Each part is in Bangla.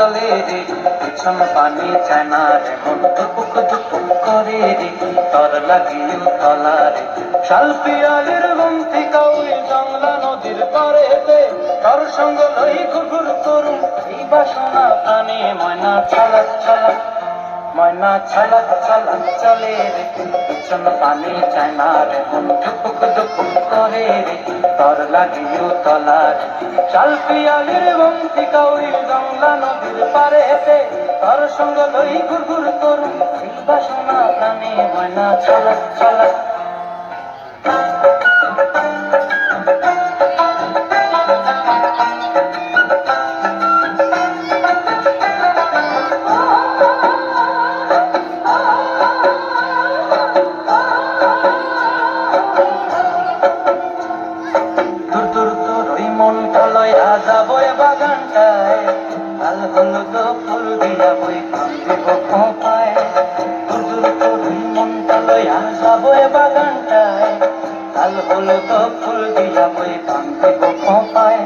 চলে রে, পিছন পানি চায় না রে, মন দুপুক দুপুক করে রে, তর লাগিয়ে তলা রে। শাল পিয়ালির বন্তি কাউরি জংলা নদীর পারেতে, তর সঙ্গ লই ঘুরঘুর করুম এই বাসনা প্রাণে। ময়না ছলক ছলক, ময়না ছলক ছলক চলে রে, পিছন পানি চায় না রে, মন দুপুক দুপুক করে রে, তর লাগিয়ে তলা রে। শাল পিয়ালির বন্তি কাউরি জংলা নদীর পারেতে, তর সঙ্গ লই ঘুরঘুর করুম এই বাসনা প্রাণে। ময়না ছলক ছলক। দূর দূর তোর ওই মনটা লয়া যাবো এ বাগানটায়, লাল হলুদ ফুল দিয়া বই দিব খোঁপায়। দূর দূর তোর ওই মনটা লয়া যাবো এ বাগানটায়, লাল হলুদ ফুল দিয়া বই দিব খোঁপায়।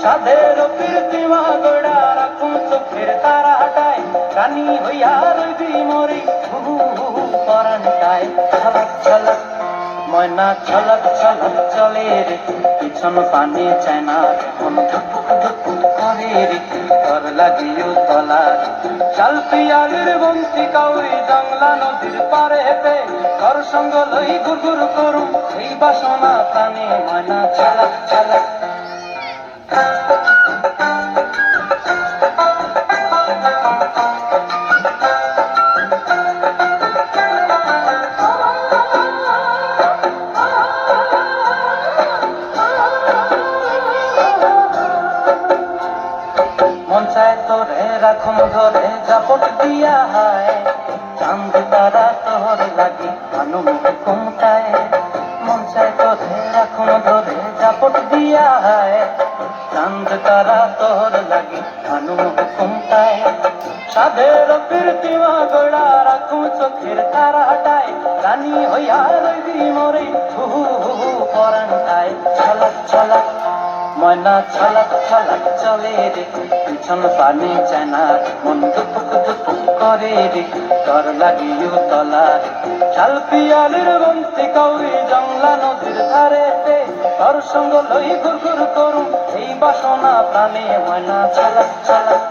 সাধের কীর্তিমা গোড়া রাখুন চোখের তারাটায়, রানী হইয়া রইবি মরি হুহু হুহু পরানটায়। ছলক ছলক, ময়না ছলক ছলক চলে রে, পিছন পানি চায় না রে, মন ধুপুক ধুপুক করে রে, তর লাগিও তলা রে। শাল পিয়ালির বন্তি কাউরি জংলা নদীর পারেতে, তর সঙ্গ লই ঘুরঘুর করুম এই বাসনা প্রাণে। ময়না ছলক ছলক। মন চায় তোরে রাখুন ধরে জাপট দিয়া হায়, চাঁদ তারা তোর লাগি আনুম কুমটায়। মন চায় তোরে রাখুন ধরে জাপট দিয়া হায়, চাঁদ তারা তোর লাগি আনুম কুমটায়। সাধের কীর্তিমা গোড়া রাখুন চোখের তারাটায়, রানী হইয়া রইবি মরে হুহু হুহু পরানটায়। ছলক ছলক, ময়না ছলক ছলক চলে রে, পিছন পানি চায় না রে, মন দুপুক দুপুক করে রে, তর লাগিও তলা রে। শাল পিয়ালির বন্তি কাউরি জংলা নদীর ধারেতে, তর সঙ্গ লই ঘুরঘুর করুম এই বাসনা প্রাণে। ময়না ছলক ছলক।